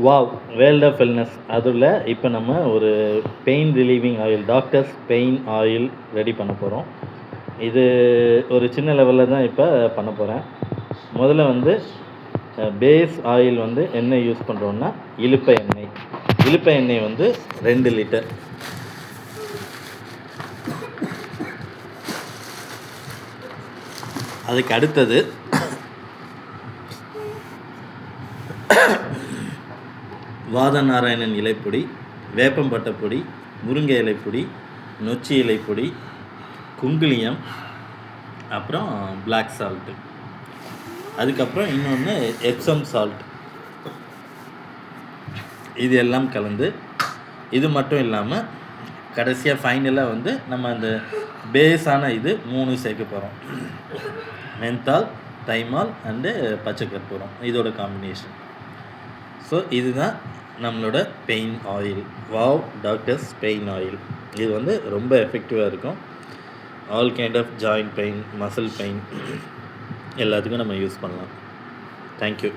Wow world of wellness அதில் இப்போ நம்ம ஒரு pain relieving oil, doctors pain oil ready பண்ண போகிறோம். இது ஒரு சின்ன லெவலில் தான் இப்போ பண்ண போகிறேன். முதல்ல வந்து பேஸ் ஆயில் வந்து என்ன யூஸ் பண்ணுறோன்னா இலுப்பை எண்ணெய். இலுப்பை எண்ணெய் வந்து 2 லிட்டர். அதுக்கு அடுத்தது வாதநாராயணன் இலைப்பொடி, வேப்பம்பட்டை பொடி, முருங்கை இலைப்பொடி, நொச்சி இலைப்பொடி, குங்குலியம், அப்புறம் பிளாக் சால்ட்டு, அதுக்கப்புறம் இன்னொன்று எப்சம் சால்ட். இது எல்லாம் கலந்து, இது மட்டும் இல்லாமல் கடைசியாக ஃபைனலாக வந்து நம்ம அந்த பேஸான இது 3 சேர்க்க போகிறோம். மென்தால், தைமால் அண்டு பச்சை கற்பூரம், இதோட காம்பினேஷன். ஸோ இதுதான் நம்மளோட pain oil, wow doctors pain oil. இது வந்து ரொம்ப எஃபெக்டிவாக இருக்கும். All kind of joint pain, muscle pain எல்லாத்துக்கும் நம்ம யூஸ் பண்ணலாம். தேங்க்யூ.